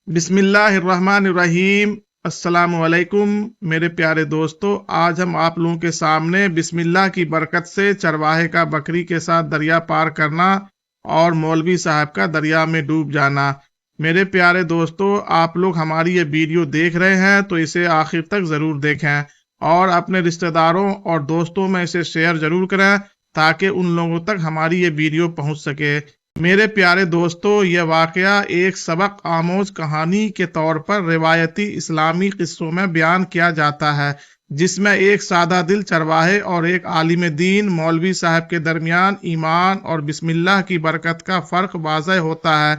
بسم اللہ الرحمن الرحیم۔ السلام علیکم میرے پیارے دوستو، آج ہم آپ لوگوں کے سامنے بسم اللہ کی برکت سے چرواہے کا بکری کے ساتھ دریا پار کرنا اور مولوی صاحب کا دریا میں ڈوب جانا۔ میرے پیارے دوستو، آپ لوگ ہماری یہ ویڈیو دیکھ رہے ہیں تو اسے آخر تک ضرور دیکھیں اور اپنے رشتہ داروں اور دوستوں میں اسے شیئر ضرور کریں تاکہ ان لوگوں تک ہماری یہ ویڈیو پہنچ سکے۔ میرے پیارے دوستو، یہ واقعہ ایک سبق آموز کہانی کے طور پر روایتی اسلامی قصوں میں بیان کیا جاتا ہے، جس میں ایک سادہ دل چرواہے اور ایک عالم دین مولوی صاحب کے درمیان ایمان اور بسم اللہ کی برکت کا فرق واضح ہوتا ہے۔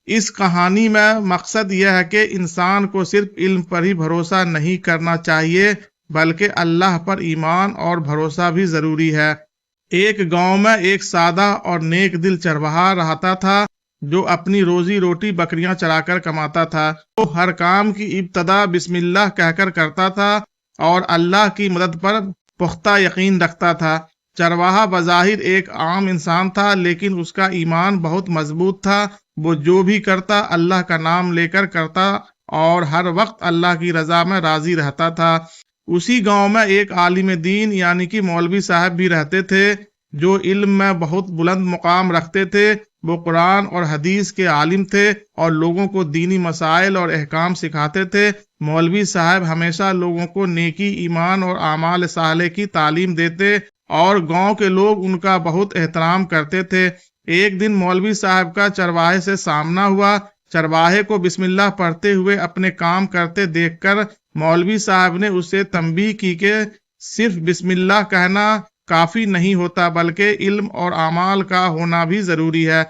اس کہانی میں مقصد یہ ہے کہ انسان کو صرف علم پر ہی بھروسہ نہیں کرنا چاہیے بلکہ اللہ پر ایمان اور بھروسہ بھی ضروری ہے۔ ایک گاؤں میں ایک سادہ اور نیک دل چرواہا رہتا تھا جو اپنی روزی روٹی بکریاں چرا کر کماتا تھا۔ وہ ہر کام کی ابتدا بسم اللہ کہہ کر کرتا تھا اور اللہ کی مدد پر پختہ یقین رکھتا تھا۔ چرواہا بظاہر ایک عام انسان تھا لیکن اس کا ایمان بہت مضبوط تھا۔ وہ جو بھی کرتا اللہ کا نام لے کر کرتا اور ہر وقت اللہ کی رضا میں راضی رہتا تھا۔ اسی گاؤں میں ایک عالم دین یعنی کہ مولوی صاحب بھی رہتے تھے جو علم میں بہت بلند مقام رکھتے تھے۔ وہ قرآن اور حدیث کے عالم تھے اور لوگوں کو دینی مسائل اور احکام سکھاتے تھے۔ مولوی صاحب ہمیشہ لوگوں کو نیکی، ایمان اور اعمال صالح کی تعلیم دیتے اور گاؤں کے لوگ ان کا بہت احترام کرتے تھے۔ ایک دن مولوی صاحب کا چرواہے سے سامنا ہوا۔ چرواہے کو بسم اللہ پڑھتے ہوئے اپنے کام کرتے دیکھ کر مولوی صاحب نے اسے تنبیہ کی کہ صرف بسم اللہ کہنا کافی نہیں ہوتا بلکہ علم اور اعمال کا ہونا بھی ضروری ہے۔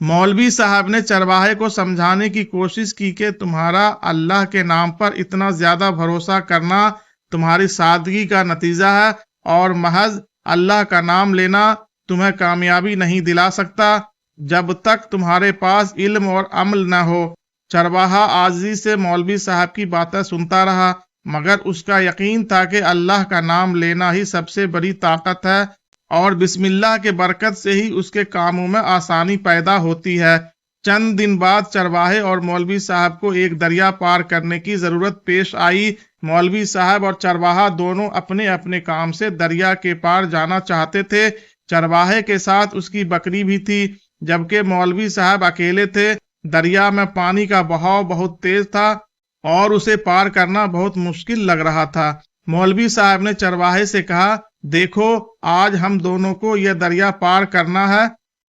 مولوی صاحب نے چرواہے کو سمجھانے کی کوشش کی کہ تمہارا اللہ کے نام پر اتنا زیادہ بھروسہ کرنا تمہاری سادگی کا نتیجہ ہے اور محض اللہ کا نام لینا تمہیں کامیابی نہیں دلا سکتا جب تک تمہارے پاس علم اور عمل نہ ہو۔ چرواہا عاجزی سے مولوی صاحب کی باتیں سنتا رہا مگر اس کا یقین تھا کہ اللہ کا نام لینا ہی سب سے بڑی طاقت ہے اور بسم اللہ کے برکت سے ہی اس کے کاموں میں آسانی پیدا ہوتی ہے۔ چند دن بعد چرواہے اور مولوی صاحب کو ایک دریا پار کرنے کی ضرورت پیش آئی۔ مولوی صاحب اور چرواہا دونوں اپنے اپنے کام سے دریا کے پار جانا چاہتے تھے۔ چرواہے کے ساتھ اس کی بکری بھی تھی جبکہ مولوی صاحب اکیلے تھے۔ دریا میں پانی کا بہاؤ بہت تیز تھا اور اسے پار کرنا بہت مشکل لگ رہا تھا۔ مولوی صاحب نے چرواہے سے کہا، دیکھو آج ہم دونوں کو یہ دریا پار کرنا ہے۔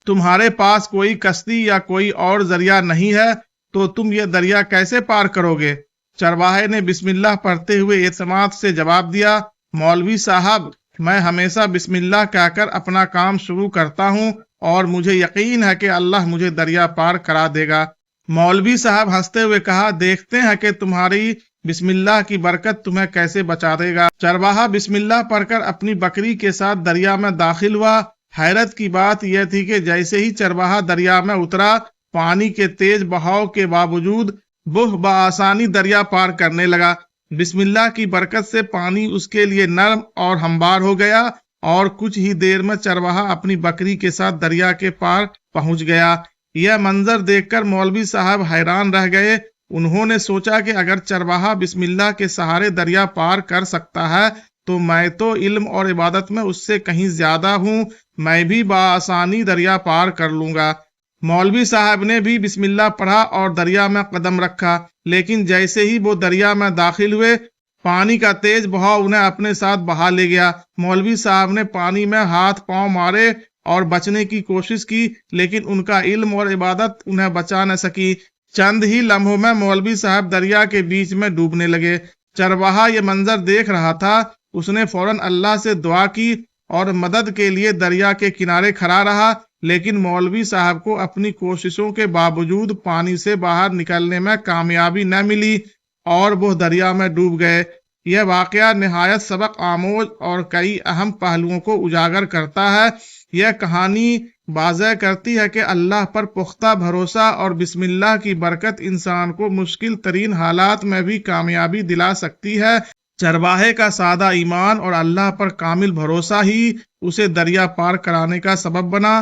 تمہارے پاس کوئی کشتی یا کوئی اور ذریعہ نہیں ہے تو تم یہ دریا کیسے پار کرو گے؟ چرواہے نے بسم اللہ پڑھتے ہوئے اعتماد سے جواب دیا، مولوی صاحب میں ہمیشہ بسم اللہ کہہ کر اپنا کام شروع کرتا ہوں اور مجھے یقین ہے کہ اللہ مجھے دریا پار کرا دے گا۔ مولوی صاحب ہنستے ہوئے کہا، دیکھتے ہیں کہ تمہاری بسم اللہ کی برکت تمہیں کیسے بچا دے گا۔ چرواہا بسم اللہ پڑھ کر اپنی بکری کے ساتھ دریا میں داخل ہوا۔ حیرت کی بات یہ تھی کہ جیسے ہی چرواہا دریا میں اترا، پانی کے تیز بہاؤ کے باوجود وہ بآسانی دریا پار کرنے لگا۔ بسم اللہ کی برکت سے پانی اس کے لیے نرم اور ہموار ہو گیا اور کچھ ہی دیر میں چرواہا اپنی بکری کے ساتھ دریا کے پار پہنچ گیا۔ یہ منظر دیکھ کر مولوی صاحب حیران رہ گئے۔ انہوں نے سوچا کہ اگر چرواہا بسم اللہ کے سہارے دریا پار کر سکتا ہے تو میں تو علم اور عبادت میں اس سے کہیں زیادہ ہوں، میں بھی بآسانی دریا پار کر لوں گا۔ مولوی صاحب نے بھی بسم اللہ پڑھا اور دریا میں قدم رکھا، لیکن جیسے ہی وہ دریا میں داخل ہوئے پانی کا تیز بہاؤ انہیں اپنے ساتھ بہا لے گیا۔ مولوی صاحب نے پانی میں ہاتھ پاؤں مارے اور بچنے کی کوشش کی لیکن ان کا علم اور عبادت انہیں بچا نہ سکی۔ چند ہی لمحوں میں مولوی صاحب دریا کے بیچ میں ڈوبنے لگے۔ چرواہا یہ منظر دیکھ رہا تھا۔ اس نے فوراً اللہ سے دعا کی اور مدد کے لیے دریا کے کنارے کھڑا رہا، لیکن مولوی صاحب کو اپنی کوششوں کے باوجود پانی سے باہر نکلنے میں کامیابی نہ ملی اور وہ دریا میں ڈوب گئے۔ یہ واقعہ نہایت سبق آموز اور کئی اہم پہلوؤں کو اجاگر کرتا ہے۔ یہ کہانی واضح کرتی ہے کہ اللہ پر پختہ بھروسہ اور بسم اللہ کی برکت انسان کو مشکل ترین حالات میں بھی کامیابی دلا سکتی ہے۔ چرواہے کا سادہ ایمان اور اللہ پر کامل بھروسہ ہی اسے دریا پار کرانے کا سبب بنا۔